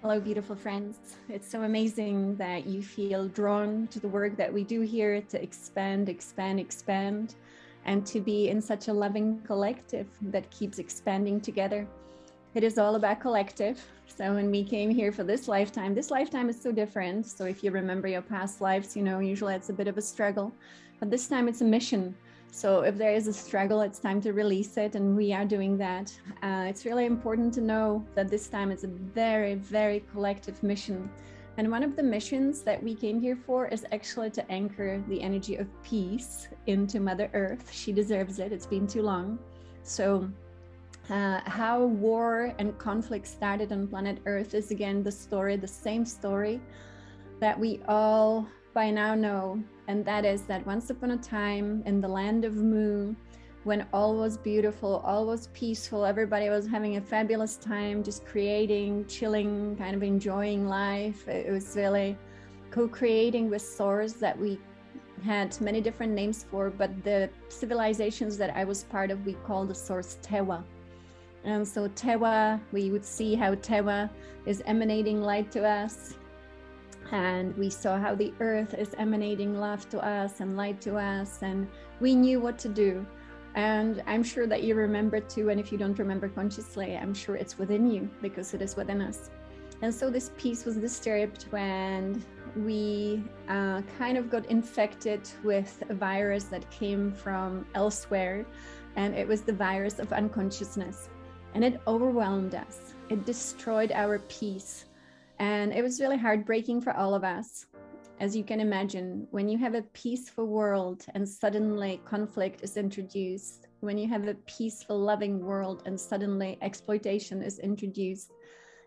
Hello, beautiful friends. It's so amazing that you feel drawn to the work that we do here to expand, expand, expand, and to be in such a loving collective that keeps expanding together. It is all about collective. So when we came here for this lifetime is so different. So if you remember your past lives, usually it's a bit of a struggle, but this time it's a mission. So if there is a struggle, it's time to release it, and we are doing that. It's really important to know that this time it's a very, very collective mission. And one of the missions that we came here for is actually to anchor the energy of peace into Mother Earth. She deserves it. It's been too long. So how war and conflict started on planet Earth is again the same story that we all by now know. And that is that once upon a time in the land of Mu, when all was beautiful, all was peaceful, everybody was having a fabulous time, just creating, chilling, kind of enjoying life. It was really co-creating with source that we had many different names for, but the civilizations that I was part of, we call the source Tewa. And so Tewa, we would see how Tewa is emanating light to us. And we saw how the earth is emanating love to us and light to us. And we knew what to do. And I'm sure that you remember too. And if you don't remember consciously, I'm sure it's within you because it is within us. And so this piece was disturbed when we kind of got infected with a virus that came from elsewhere. And it was the virus of unconsciousness. And it overwhelmed us. It destroyed our peace. And it was really heartbreaking for all of us. As you can imagine, when you have a peaceful world and suddenly conflict is introduced, when you have a peaceful, loving world and suddenly exploitation is introduced,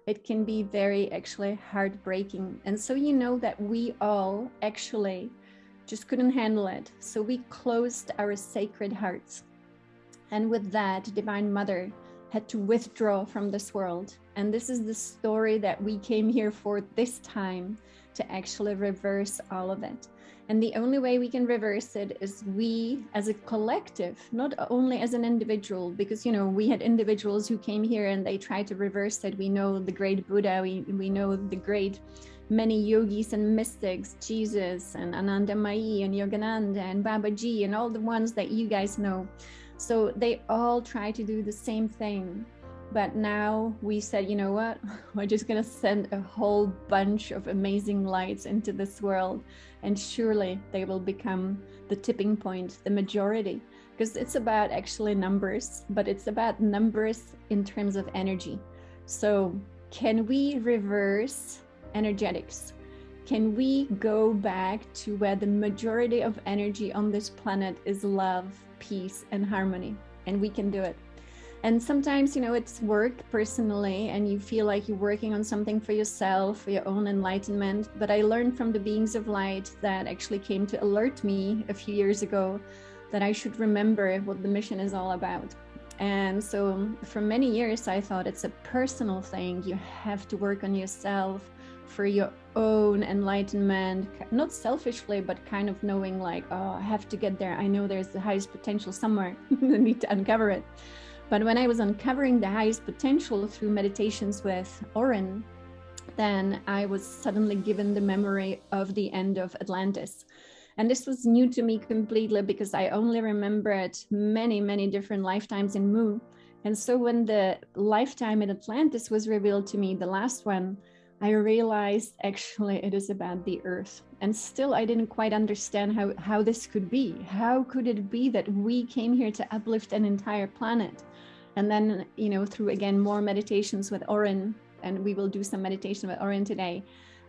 it can be very actually heartbreaking. And so you know that we all actually just couldn't handle it. So we closed our sacred hearts. And with that, Divine Mother had to withdraw from this world. And this is the story that we came here for this time, to actually reverse all of it. And the only way we can reverse it is we as a collective, not only as an individual, because we had individuals who came here and they tried to reverse it. We know the great Buddha, we know the great many yogis and mystics, Jesus and Anandamayi and Yogananda and Babaji and all the ones that you guys know. So they all try to do the same thing. But now we said, you know what, we're just going to send a whole bunch of amazing lights into this world. And surely they will become the tipping point, the majority, because it's about actually numbers, but it's about numbers in terms of energy. So can we reverse energetics? Can we go back to where the majority of energy on this planet is love, peace, and harmony? And we can do it. And sometimes, it's work personally, and you feel like you're working on something for yourself, for your own enlightenment. But I learned from the beings of light that actually came to alert me a few years ago that I should remember what the mission is all about. And so for many years, I thought it's a personal thing. You have to work on yourself for your own enlightenment, not selfishly, but kind of knowing like, oh, I have to get there. I know there's the highest potential somewhere. I need to uncover it. But when I was uncovering the highest potential through meditations with Oren, then I was suddenly given the memory of the end of Atlantis. And this was new to me completely because I only remembered many, many different lifetimes in Mu. And so when the lifetime in Atlantis was revealed to me, the last one, I realized actually it is about the earth. And still I didn't quite understand how this could be. How could it be that we came here to uplift an entire planet? And then, through again, more meditations with Oren, and we will do some meditation with Oren today,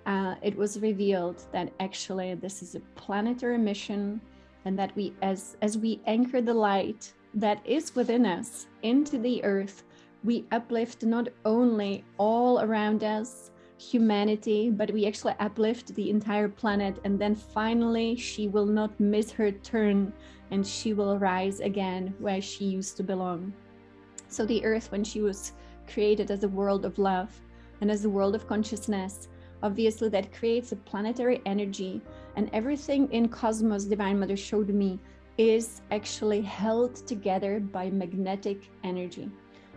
it was revealed that actually this is a planetary mission, and that we, as we anchor the light that is within us into the earth, we uplift not only all around us, humanity, but we actually uplift the entire planet. And then finally, she will not miss her turn, and she will rise again where she used to belong. So the earth, when she was created as a world of love and as a world of consciousness, obviously that creates a planetary energy, and everything in cosmos, Divine Mother showed me, is actually held together by magnetic energy.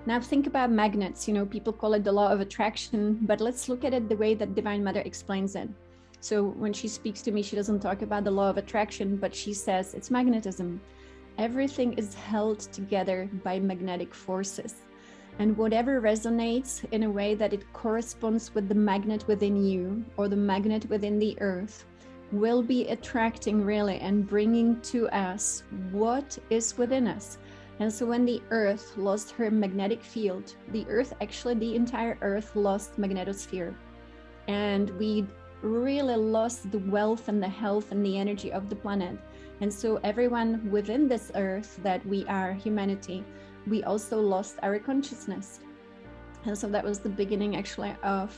Now think about magnets. People call it the law of attraction, but let's look at it the way that Divine Mother explains it. So when she speaks to me, she doesn't talk about the law of attraction, but she says it's magnetism. Everything is held together by magnetic forces. And whatever resonates in a way that it corresponds with the magnet within you or the magnet within the earth will be attracting really and bringing to us what is within us. And so when the earth lost her magnetic field, the entire earth lost magnetosphere. And we really lost the wealth and the health and the energy of the planet. And so everyone within this earth that we are, humanity, we also lost our consciousness. And so that was the beginning actually of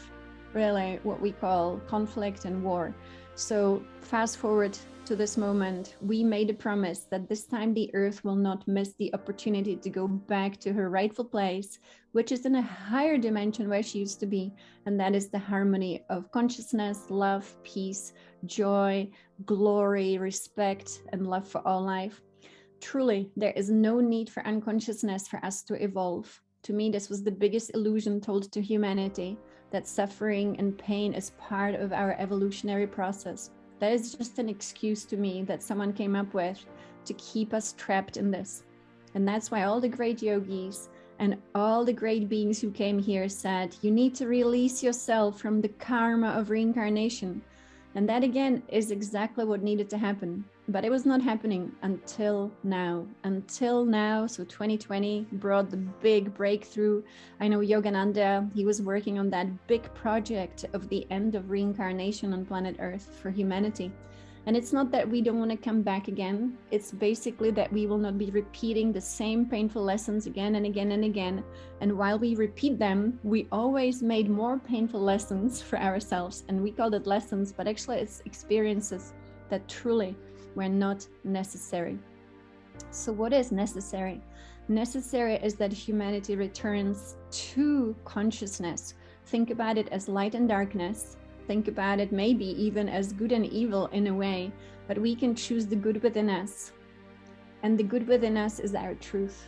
really what we call conflict and war. So fast forward to this moment, we made a promise that this time the earth will not miss the opportunity to go back to her rightful place, which is in a higher dimension where she used to be. And that is the harmony of consciousness, love, peace, joy, glory, respect, and love for all life. Truly, there is no need for unconsciousness for us to evolve. To me, this was the biggest illusion told to humanity, that suffering and pain is part of our evolutionary process. That is just an excuse to me that someone came up with to keep us trapped in this. And that's why all the great yogis and all the great beings who came here said, you need to release yourself from the karma of reincarnation. And that again is exactly what needed to happen. But it was not happening until now. So 2020 brought the big breakthrough. I know Yogananda, he was working on that big project of the end of reincarnation on planet Earth for humanity. And it's not that we don't want to come back again. It's basically that we will not be repeating the same painful lessons again and again and again. And while we repeat them, we always made more painful lessons for ourselves. And we called it lessons, but actually it's experiences that truly were not necessary. So what is necessary? Necessary is that humanity returns to consciousness. Think about it as light and darkness. Think about it maybe even as good and evil in a way, but we can choose the good within us. And the good within us is our truth.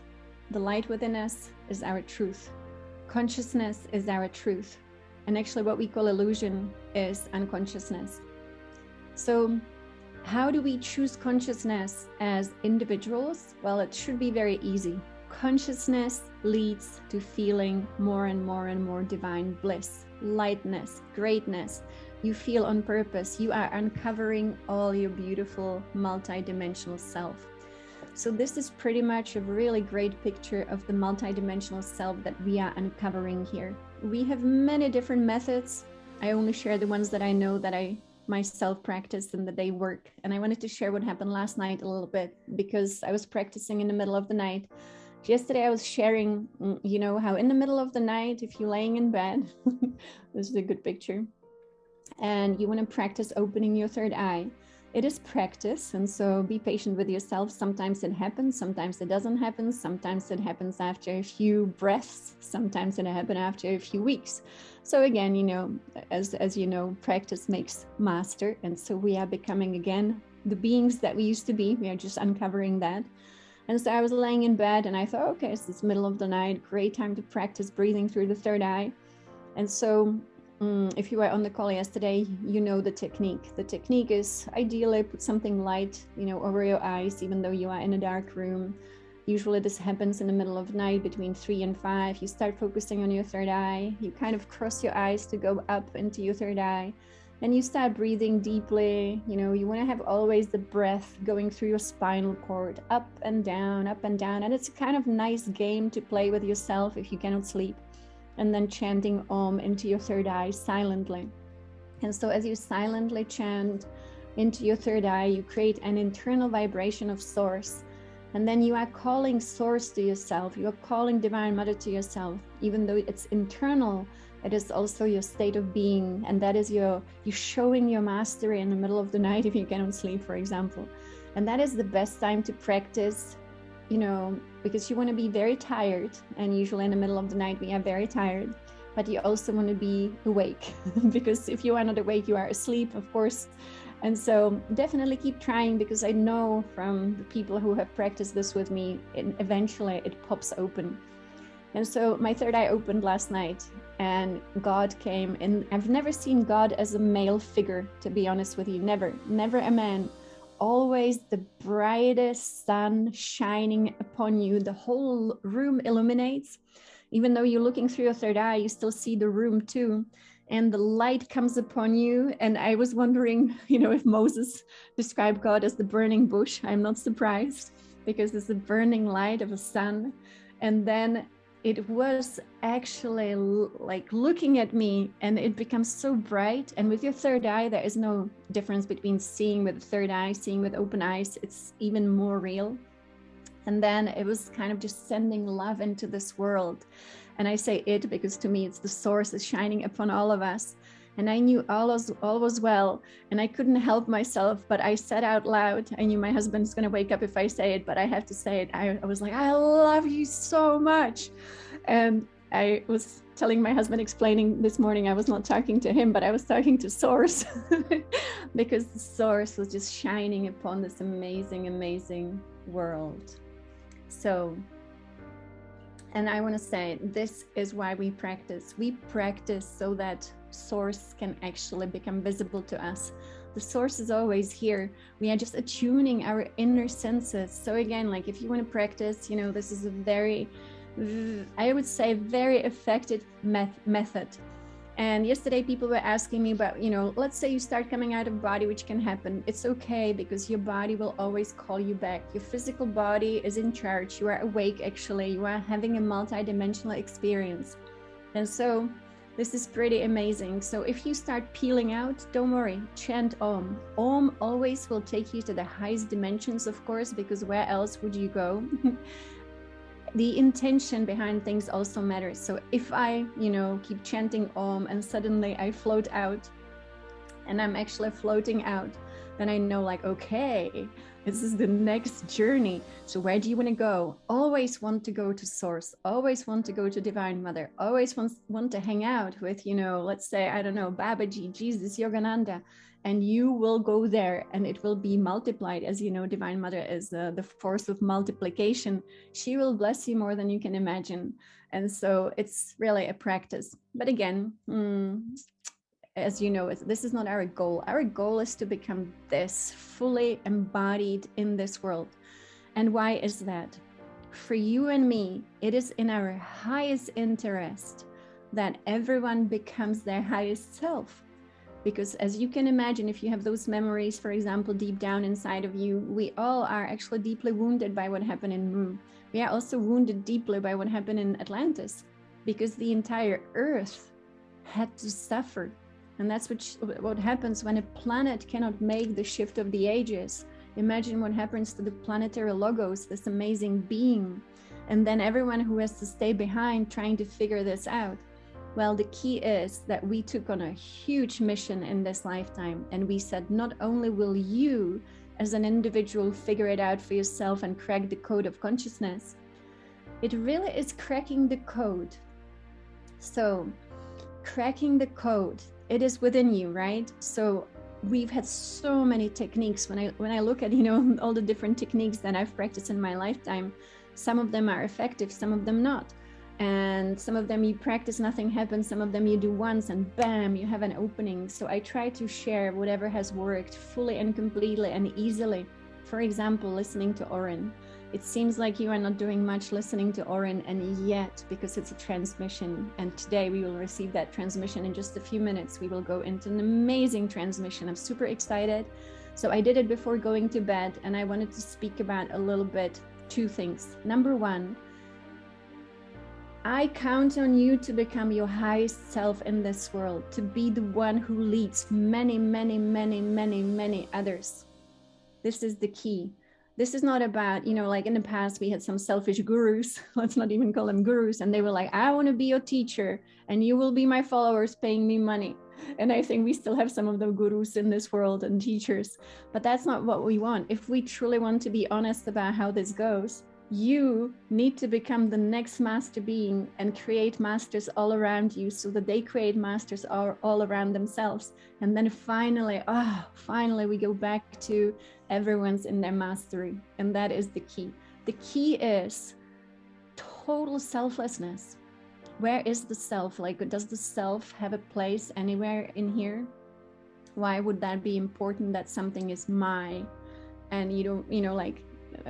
The light within us is our truth. Consciousness is our truth. And actually what we call illusion is unconsciousness. So how do we choose consciousness as individuals? Well, it should be very easy. Consciousness leads to feeling more and more and more divine bliss, lightness, greatness. You feel on purpose. You are uncovering all your beautiful multidimensional self. So this is pretty much a really great picture of the multidimensional self that we are uncovering here. We have many different methods. I only share the ones that I know that I myself practice and that they work. And I wanted to share what happened last night a little bit because I was practicing in the middle of the night. Yesterday I was sharing, how in the middle of the night, if you're laying in bed, this is a good picture, and you want to practice opening your third eye. It is practice, and so be patient with yourself. Sometimes it happens, sometimes it doesn't happen, sometimes it happens after a few breaths, sometimes it happens after a few weeks. So again, as you know, practice makes master, and so we are becoming again the beings that we used to be. We are just uncovering that. And so I was laying in bed and I thought, okay, it's the middle of the night, great time to practice breathing through the third eye. And so if you were on the call yesterday, you know the technique. The technique is ideally put something light, over your eyes, even though you are in a dark room. Usually this happens in the middle of the night between 3 and 5. You start focusing on your third eye. You kind of cross your eyes to go up into your third eye. And you start breathing deeply. You want to have always the breath going through your spinal cord, up and down, up and down. And it's a kind of nice game to play with yourself if you cannot sleep. And then chanting Om into your third eye silently. And so as you silently chant into your third eye, you create an internal vibration of source. And then you are calling source to yourself. You are calling Divine Mother to yourself. Even though it's internal, it is also your state of being. And that is you showing your mastery in the middle of the night if you cannot sleep, for example. And that is the best time to practice, because you want to be very tired. And usually in the middle of the night, we are very tired. But you also want to be awake because if you are not awake, you are asleep, of course. And so definitely keep trying, because I know from the people who have practiced this with me, eventually it pops open. And so my third eye opened last night and God came, and I've never seen God as a male figure, to be honest with you. Never a man. Always the brightest sun shining upon you. The whole room illuminates. Even though you're looking through your third eye, you still see the room too. And the light comes upon you. And I was wondering, if Moses described God as the burning bush. I'm not surprised, because it's the burning light of a sun. And then it was actually like looking at me, and it becomes so bright. And with your third eye, there is no difference between seeing with the third eye, seeing with open eyes. It's even more real. And then it was kind of just sending love into this world. And I say it because to me, it's the source is shining upon all of us. And I knew all was well, and I couldn't help myself, but I said out loud, I knew my husband's going to wake up if I say it, but I have to say it. I was like, I love you so much. And I was telling my husband, explaining this morning, I was not talking to him, but I was talking to Source because the Source was just shining upon this amazing, amazing world. So, and I want to say, this is why we practice. We practice so that Source can actually become visible to us. The Source is always here. We are just attuning our inner senses. So again, like if you want to practice, this is a very, I would say, very effective method. And yesterday people were asking me about, let's say you start coming out of body, which can happen. It's okay, because your body will always call you back. Your physical body is in charge. You are awake, actually. You are having a multidimensional experience. And so this is pretty amazing. So if you start peeling out, don't worry, chant Om. Om always will take you to the highest dimensions, of course, because where else would you go? The intention behind things also matters. So if I, keep chanting Om and suddenly I float out, and I'm actually floating out, then I know, like, okay, this is the next journey. So where do you want to go? Always want to go to Source, always want to go to Divine Mother, always want to hang out with, let's say, I don't know, Babaji, Jesus, Yogananda, and you will go there and it will be multiplied. As you know, Divine Mother is the force of multiplication. She will bless you more than you can imagine. And so it's really a practice. But again, as you know, this is not our goal. Our goal is to become this fully embodied in this world. And why is that? For you and me, it is in our highest interest that everyone becomes their highest self. Because as you can imagine, if you have those memories, for example, deep down inside of you, we all are actually deeply wounded by what happened in Mu. We are also wounded deeply by what happened in Atlantis, because the entire Earth had to suffer. And that's what happens when a planet cannot make the shift of the ages. Imagine what happens to the planetary logos, this amazing being. And then everyone who has to stay behind trying to figure this out. Well, the key is that we took on a huge mission in this lifetime. And we said, not only will you as an individual figure it out for yourself and crack the code of consciousness, it really is cracking the code. So cracking the code, it is within you, right? So we've had so many techniques. When I look at, all the different techniques that I've practiced in my lifetime, some of them are effective, some of them not. And some of them you practice, nothing happens. Some of them you do once and bam, you have an opening. So I try to share whatever has worked fully and completely and easily. For example, listening to Oren. It seems like you are not doing much listening to Oren, and yet, because it's a transmission, and today we will receive that transmission in just a few minutes, we will go into an amazing transmission. I'm super excited. So I did it before going to bed, and I wanted to speak about a little bit, two things. Number one, I count on you to become your highest self in this world, to be the one who leads many, many, many, many, many others. This is the key. This is not about, like in the past, we had some selfish gurus, let's not even call them gurus. And they were like, I want to be your teacher and you will be my followers paying me money. And I think we still have some of the gurus in this world and teachers, but that's not what we want. If we truly want to be honest about how this goes, you need to become the next master being and create masters all around you so that they create masters all around themselves. And then finally we go back to everyone's in their mastery. And that is the key. The key is total selflessness. Where is the self? Like, does the self have a place anywhere in here? Why would that be important that something is my, and you don't, you know, like,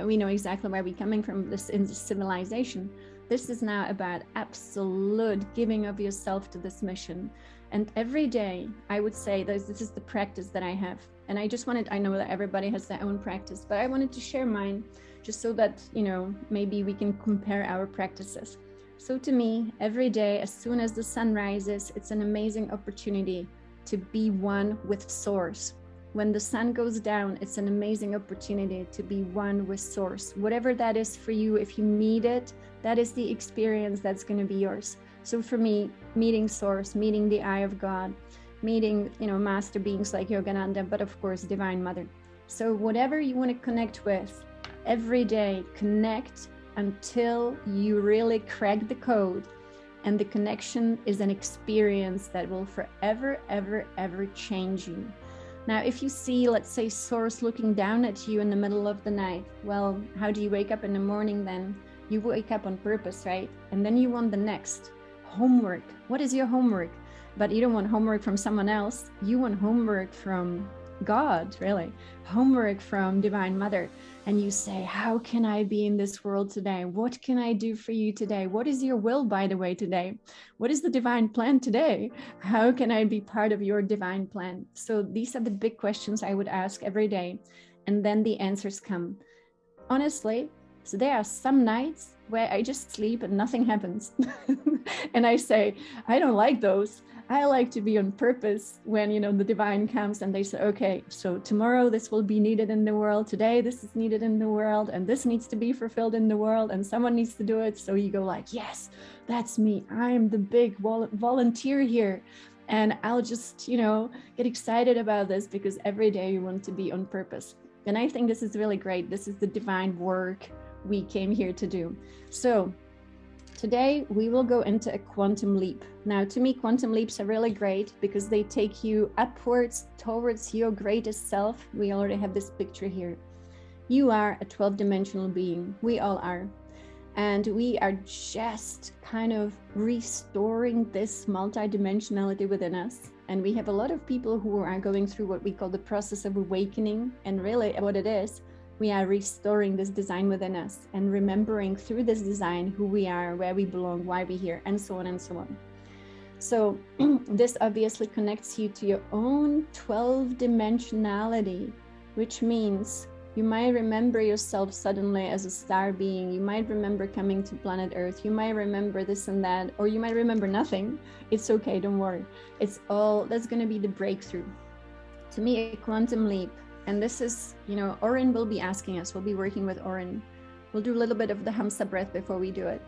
we know exactly where we're coming from this in this civilization. This is now about absolute giving of yourself to this mission. And every day, I would say this is the practice that I have. And I just wanted, I know that everybody has their own practice, but I wanted to share mine just so that, you know, maybe we can compare our practices. So to me, every day, as soon as the sun rises, it's an amazing opportunity to be one with Source. When the sun goes down, it's an amazing opportunity to be one with Source. Whatever that is for you, if you meet it, that is the experience that's going to be yours. So for me, meeting Source, meeting the eye of God, meeting, you know, master beings like Yogananda, but of course, Divine Mother. So whatever you want to connect with, every day, connect until you really crack the code. And the connection is an experience that will forever, ever, ever change you. Now, if you see, let's say, Source looking down at you in the middle of the night, well, how do you wake up in the morning then? You wake up on purpose, right? And then you want the next homework. What is your homework? But you don't want homework from someone else. You want homework from God, really. Homework from Divine Mother. And you say, how can I be in this world today? What can I do for you today? What is your will, by the way, today? What is the divine plan today? How can I be part of your divine plan? So these are the big questions I would ask every day. And then the answers come. Honestly, so there are some nights where I just sleep and nothing happens. And I say, I don't like those. I like to be on purpose when, you know, the divine comes and they say, okay, so tomorrow this will be needed in the world. Today, this is needed in the world, and this needs to be fulfilled in the world, and someone needs to do it. So you go like, yes, that's me. I'm the big volunteer here. And I'll just, you know, get excited about this because every day you want to be on purpose. And I think this is really great. This is the divine work we came here to do. So today we will go into a quantum leap. Now, to me, quantum leaps are really great because they take you upwards towards your greatest self. We already have this picture here. You are a 12-dimensional being. We all are. And we are just kind of restoring this multidimensionality within us. And we have a lot of people who are going through what we call the process of awakening. And really what it is, we are restoring this design within us and remembering through this design who we are, where we belong, why we're here, and so on and so on. So this obviously connects you to your own 12-dimensionality, which means you might remember yourself suddenly as a star being. You might remember coming to planet Earth. You might remember this and that, or you might remember nothing. It's okay, don't worry. It's all, that's going to be the breakthrough. To me, a quantum leap. And this is, you know, Oren will be asking us, we'll be working with Oren. We'll do a little bit of the Hamsa breath before we do it.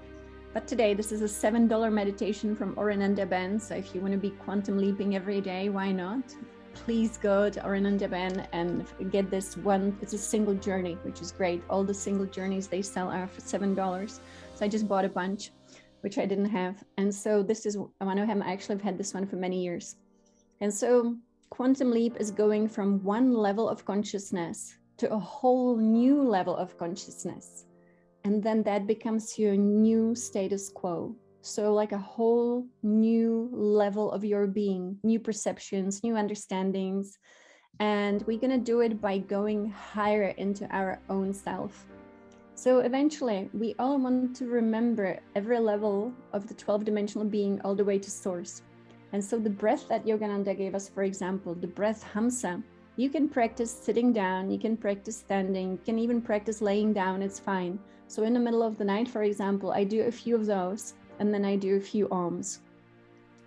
But today, this is a $7 meditation from Oren and Deben. So if you want to be quantum leaping every day, why not? Please go to Oren and Deben and get this one. It's a single journey, which is great. All the single journeys they sell are for $7. So I just bought a bunch, which I didn't have. And so this is one of them. I actually have had this one for many years. And so quantum leap is going from one level of consciousness to a whole new level of consciousness. And then that becomes your new status quo. So like a whole new level of your being, new perceptions, new understandings. And we're going to do it by going higher into our own self. So eventually we all want to remember every level of the 12-dimensional being all the way to source. And so the breath that Yogananda gave us, for example, the breath Hamsa, you can practice sitting down, you can practice standing, you can even practice laying down, it's fine. So in the middle of the night, for example, I do a few of those and then I do a few Oms.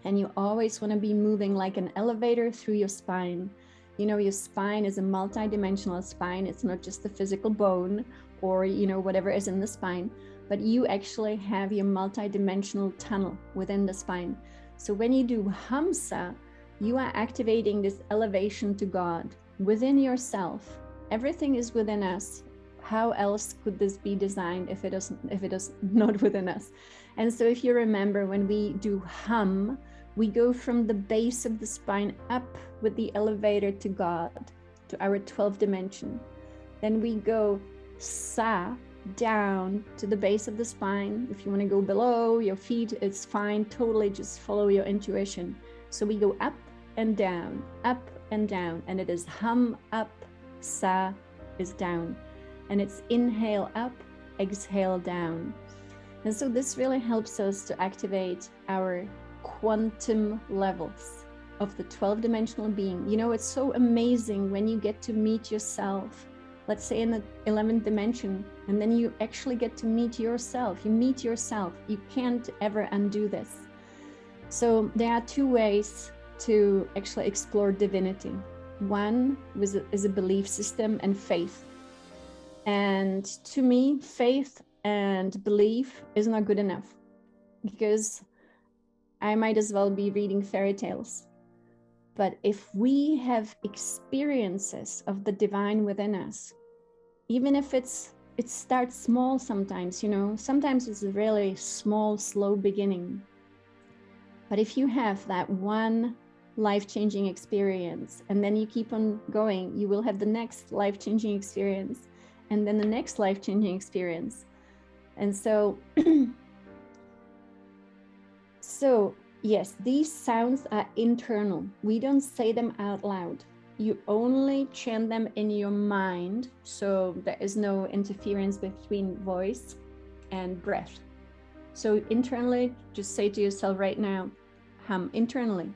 And you always want to be moving like an elevator through your spine. You know, your spine is a multidimensional spine. It's not just the physical bone or, you know, whatever is in the spine, but you actually have your multidimensional tunnel within the spine. So when you do Hamsa, you are activating this elevation to God within yourself. Everything is within us. How else could this be designed if it is not within us? And so if you remember, when we do hum, we go from the base of the spine up with the elevator to God, to our 12th dimension. Then we go sa, down to the base of the spine. If you want to go below your feet, it's fine. Totally just follow your intuition. So we go up and down, and it is hum up, sa is down. And it's inhale up, exhale down. And so this really helps us to activate our quantum levels of the 12-dimensional being. You know, it's so amazing when you get to meet yourself, let's say in the 11th dimension, and then you actually get to meet yourself. You meet yourself. You can't ever undo this. So there are two ways to actually explore divinity. One is a belief system and faith. And to me, faith and belief is not good enough, because I might as well be reading fairy tales. But if we have experiences of the divine within us, even if it starts small sometimes, you know, sometimes it's a really small, slow beginning. But if you have that one life-changing experience, and then you keep on going, you will have the next life-changing experience, and then the next life-changing experience. And so, yes, these sounds are internal. We don't say them out loud. You only chant them in your mind. So there is no interference between voice and breath. So internally, just say to yourself right now, hum internally.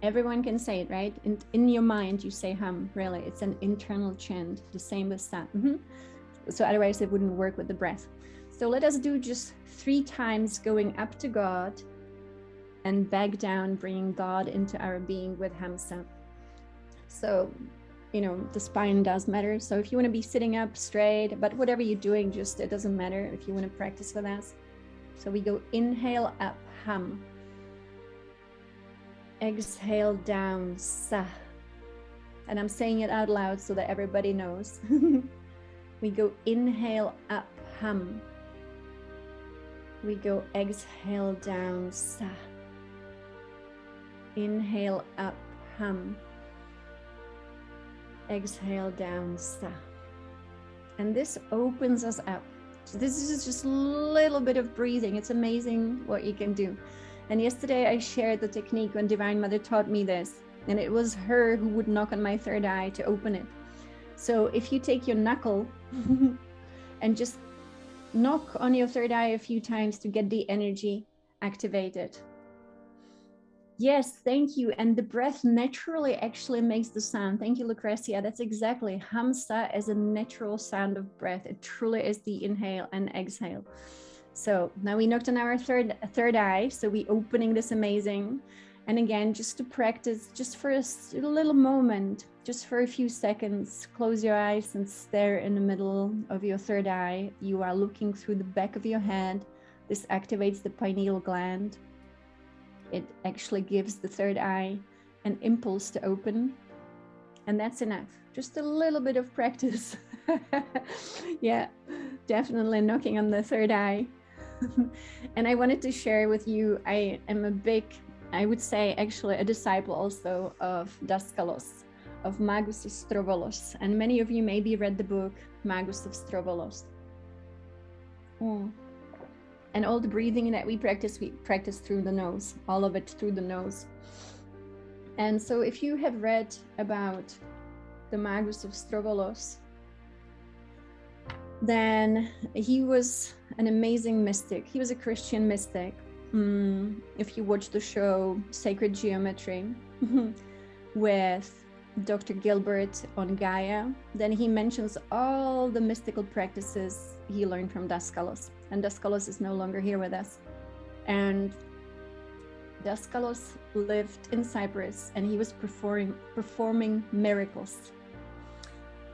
Everyone can say it, right? In your mind, you say hum, really. It's an internal chant, the same as that. So otherwise it wouldn't work with the breath. So let us do just 3 times going up to God and back down, bringing God into our being with Hamsa. So, you know, the spine does matter. So if you want to be sitting up straight, but whatever you're doing, just, it doesn't matter if you want to practice with us. So we go inhale up, hum. Exhale down, sa. And I'm saying it out loud so that everybody knows. We go inhale up, hum. We go exhale down, sa. Inhale up, hum. Exhale down, sa. And this opens us up. So this is just a little bit of breathing. It's amazing what you can do. And yesterday I shared the technique when Divine Mother taught me this, and it was her who would knock on my third eye to open it. So if you take your knuckle and just knock on your third eye a few times to get the energy activated. Yes, thank you. And the breath naturally actually makes the sound. Thank you, Lucrecia. That's exactly Hamsa as a natural sound of breath. It truly is the inhale and exhale. So now we knocked on our third eye. So we opening this amazing. And again, just to practice, just for a little moment, just for a few seconds, close your eyes and stare in the middle of your third eye. You are looking through the back of your head. This activates the pineal gland. It actually gives the third eye an impulse to open. And that's enough. Just a little bit of practice. Yeah, definitely knocking on the third eye. And I wanted to share with you, I am a big, I would say actually a disciple also of Daskalos, of Magus of Strovolos. And many of you maybe read the book Magus of Strovolos. And all the breathing that we practice through the nose, all of it through the nose. And so if you have read about the Magus of Strovolos, then he was an amazing mystic. He was a Christian mystic. If you watch the show Sacred Geometry with Dr. Gilbert on Gaia, then he mentions all the mystical practices he learned from Daskalos. And Daskalos is no longer here with us. And Daskalos lived in Cyprus, and he was performing miracles.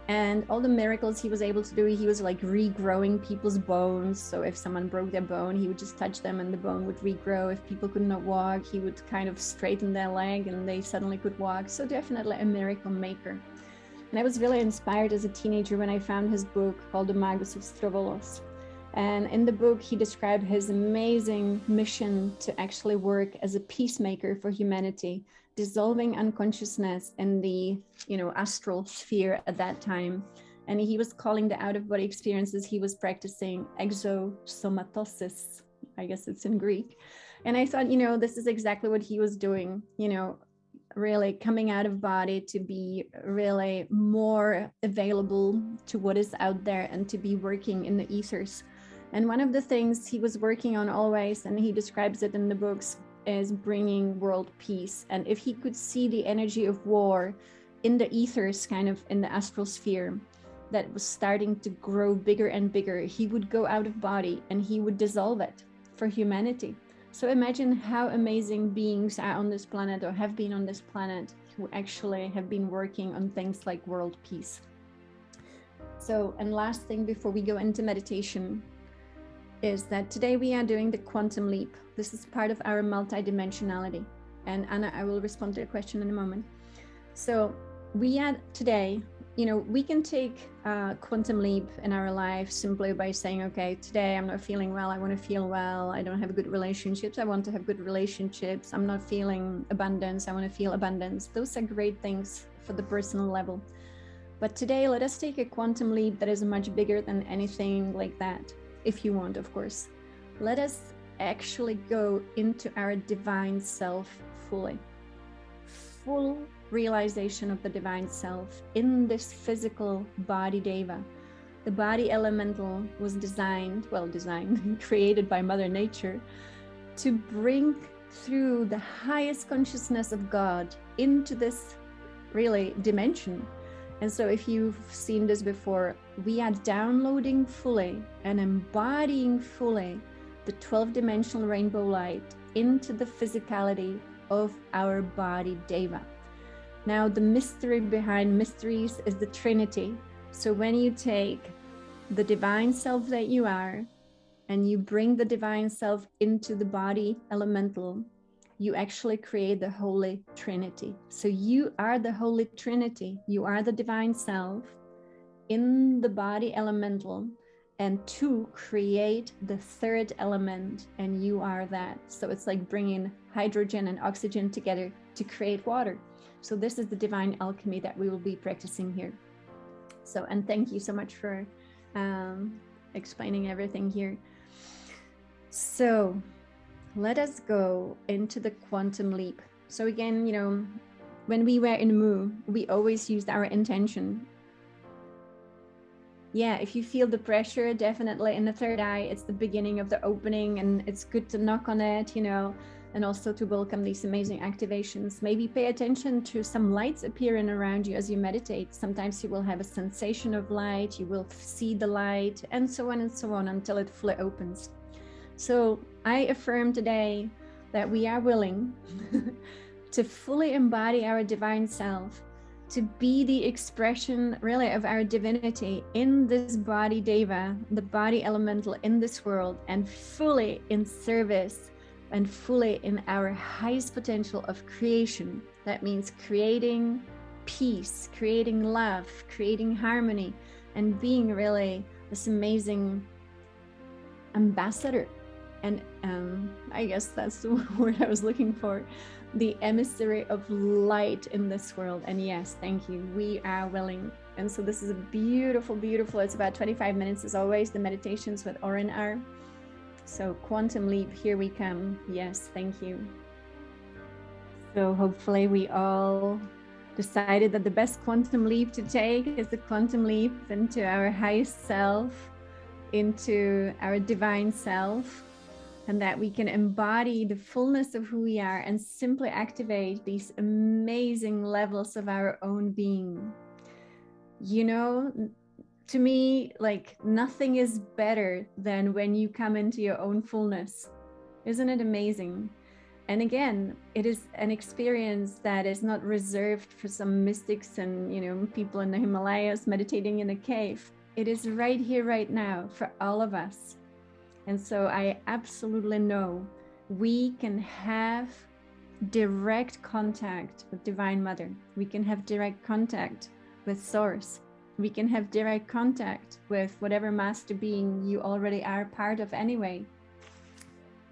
And all the miracles he was able to do, he was like regrowing people's bones. So if someone broke their bone, he would just touch them and the bone would regrow. If people could not walk, he would kind of straighten their leg and they suddenly could walk. So definitely a miracle maker. And I was really inspired as a teenager when I found his book called The Magus of Strovolos. And in the book, he described his amazing mission to actually work as a peacemaker for humanity, dissolving unconsciousness in the, astral sphere at that time, And he was calling the out-of-body experiences, he was practicing exosomatosis, I guess it's in Greek. And I thought, this is exactly what he was doing, really coming out of body to be really more available to what is out there and to be working in the ethers. And one of the things he was working on always, and he describes it in the books, is bringing world peace. And if he could see the energy of war in the ethers, kind of in the astral sphere, that was starting to grow bigger and bigger, he would go out of body and he would dissolve it for humanity. So imagine how amazing beings are on this planet, or have been on this planet, who actually have been working on things like world peace. So, and last thing before we go into meditation is that today we are doing the quantum leap. This is part of our multidimensionality. And Anna, I will respond to your question in a moment. So we are today, we can take a quantum leap in our life simply by saying, okay, today I'm not feeling well, I want to feel well. I don't have good relationships, I want to have good relationships. I'm not feeling abundance, I want to feel abundance. Those are great things for the personal level. But today, let us take a quantum leap that is much bigger than anything like that, if you want, of course. Let us actually go into our divine self fully. Full realization of the divine self in this physical body deva. The body elemental was created by Mother Nature to bring through the highest consciousness of God into this really dimension. And so if you've seen this before, we are downloading fully and embodying fully the 12-dimensional rainbow light into the physicality of our body deva. Now, the mystery behind mysteries is the Trinity. So when you take the divine self that you are and you bring the divine self into the body elemental, you actually create the Holy Trinity. So you are the Holy Trinity. You are the divine self in the body elemental, and to create the third element, and you are that. So it's like bringing hydrogen and oxygen together to create water. So this is the divine alchemy that we will be practicing here. So, and thank you so much for explaining everything here. So let us go into the quantum leap. So again, when we were in Mu, we always used our intention. Yeah, if you feel the pressure, definitely in the third eye, it's the beginning of the opening, and it's good to knock on it, and also to welcome these amazing activations. Maybe pay attention to some lights appearing around you as you meditate. Sometimes you will have a sensation of light, you will see the light, and so on until it fully opens. So I affirm today that we are willing to fully embody our divine self, to be the expression really of our divinity in this body deva, the body elemental in this world, and fully in service and fully in our highest potential of creation. That means creating peace, creating love, creating harmony, and being really this amazing ambassador. And I guess that's the word I was looking for, the emissary of light in this world. And yes, thank you, we are willing. And so this is a beautiful, it's about 25 minutes as always. The meditations with Oren are. So quantum leap, here we come. Yes, thank you. So hopefully we all decided that the best quantum leap to take is the quantum leap into our highest self, into our divine self, and that we can embody the fullness of who we are and simply activate these amazing levels of our own being. To me, like, nothing is better than when you come into your own fullness. Isn't it amazing? And again, it is an experience that is not reserved for some mystics and, people in the Himalayas meditating in a cave. It is right here, right now, for all of us. And so I absolutely know we can have direct contact with Divine Mother. We can have direct contact with Source. We can have direct contact with whatever master being you already are part of anyway.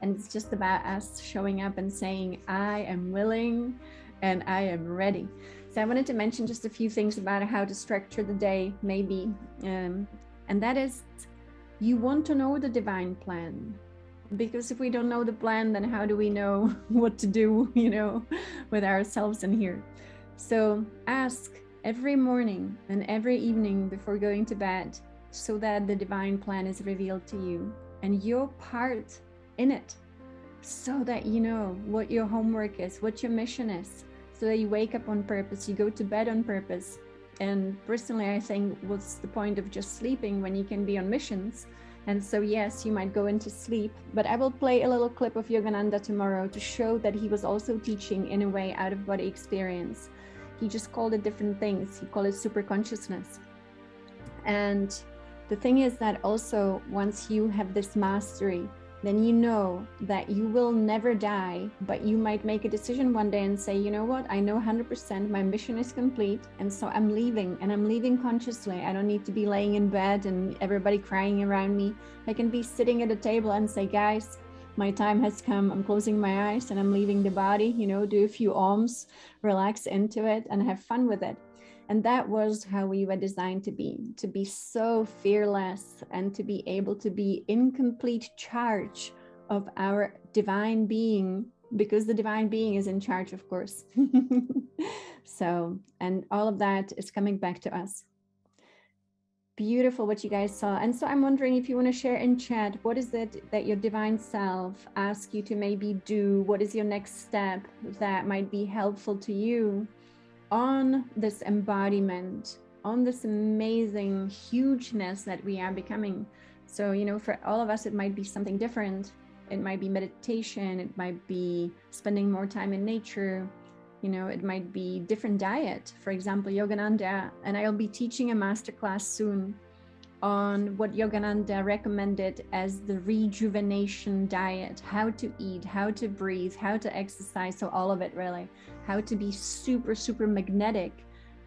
And it's just about us showing up and saying, I am willing and I am ready. So I wanted to mention just a few things about how to structure the day, maybe. And that is, you want to know the divine plan. Because if we don't know the plan, then how do we know what to do, with ourselves in here? So ask every morning and every evening before going to bed, so that the divine plan is revealed to you and your part in it, so that you know what your homework is, what your mission is, so that you wake up on purpose, you go to bed on purpose. And personally, I think, what's the point of just sleeping when you can be on missions? And so, yes, you might go into sleep, but I will play a little clip of Yogananda tomorrow to show that he was also teaching in a way out of body experience. He just called it different things. He called it super consciousness. And the thing is that also, once you have this mastery, then you know that you will never die, but you might make a decision one day and say, you know what, I know 100% my mission is complete, and so I'm leaving, and I'm leaving consciously. I don't need to be laying in bed and everybody crying around me. I can be sitting at a table and say, guys, my time has come. I'm closing my eyes and I'm leaving the body, do a few ohms, relax into it and have fun with it. And that was how we were designed to be so fearless and to be able to be in complete charge of our divine being, because the divine being is in charge, of course. So, and all of that is coming back to us. Beautiful what you guys saw. And so I'm wondering if you want to share in chat, what is it that your divine self asks you to maybe do? What is your next step that might be helpful to you on this embodiment, on this amazing hugeness that we are becoming? So, for all of us, it might be something different. It might be meditation. It might be spending more time in nature. It might be different diet. For example, Yogananda, and I'll be teaching a masterclass soon on what Yogananda recommended as the rejuvenation diet, how to eat, how to breathe, how to exercise. So all of it, really, how to be super, super magnetic.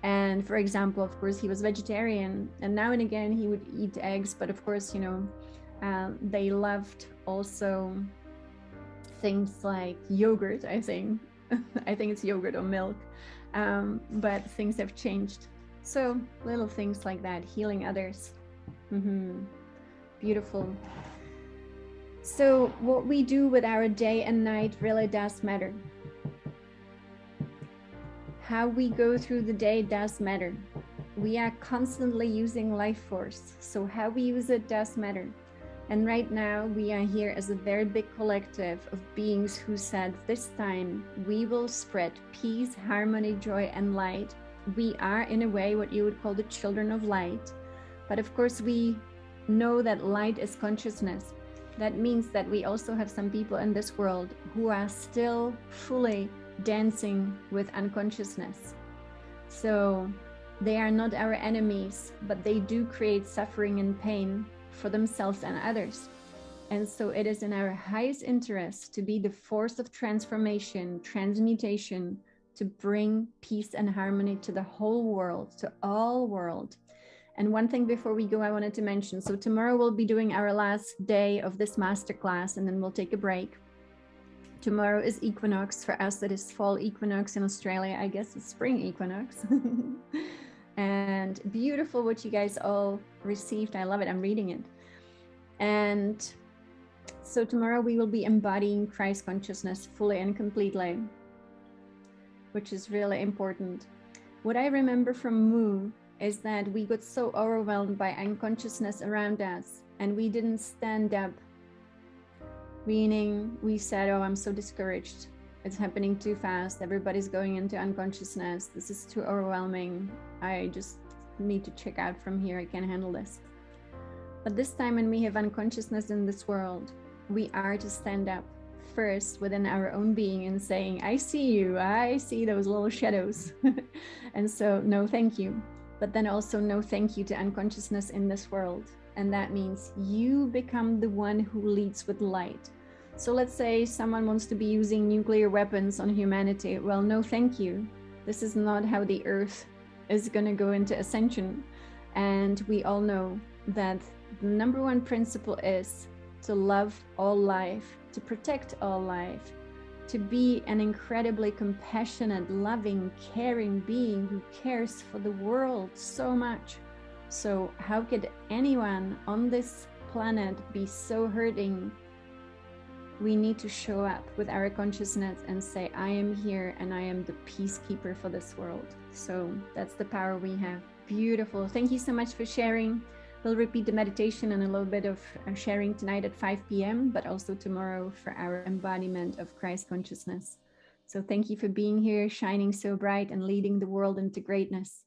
And for example, of course, he was vegetarian, and now and again he would eat eggs, but of course, they loved also things like yogurt, I think. I think it's yogurt or milk, but things have changed. So little things like that, healing others. Beautiful. So what we do with our day and night really does matter. How we go through the day does matter. We are constantly using life force, so how we use it does matter. And right now we are here as a very big collective of beings who said, this time we will spread peace, harmony, joy, and light. We are in a way what you would call the children of light. But of course, we know that light is consciousness. That means that we also have some people in this world who are still fully dancing with unconsciousness. So they are not our enemies, but they do create suffering and pain for themselves and others. And so it is in our highest interest to be the force of transformation, transmutation, to bring peace and harmony to the whole world, to all world. And one thing before we go, I wanted to mention, so tomorrow we'll be doing our last day of this masterclass, and then we'll take a break. Tomorrow is equinox. For us, it is fall equinox. In Australia, I guess it's spring equinox. And beautiful what you guys all received. I love it. I'm reading it. And so tomorrow we will be embodying Christ consciousness fully and completely, which is really important. What I remember from Mu is that we got so overwhelmed by unconsciousness around us, and we didn't stand up, meaning we said, oh, I'm so discouraged. It's happening too fast. Everybody's going into unconsciousness. This is too overwhelming. I just need to check out from here. I can't handle this. But this time when we have unconsciousness in this world, we are to stand up first within our own being and saying, I see you. I see those little shadows. And so no, thank you. But then also no thank you to unconsciousness in this world. And that means you become the one who leads with light. So let's say someone wants to be using nuclear weapons on humanity. Well, no, thank you. This is not how the earth is going to go into ascension. And we all know that the number one principle is to love all life, to protect all life, to be an incredibly compassionate, loving, caring being who cares for the world so much. So how could anyone on this planet be so hurting? We need to show up with our consciousness and say, I am here and I am the peacekeeper for this world. So that's the power we have. Beautiful. Thank you so much for sharing. We'll repeat the meditation and a little bit of sharing tonight at 5 p.m., but also tomorrow for our embodiment of Christ consciousness. So thank you for being here, shining so bright and leading the world into greatness.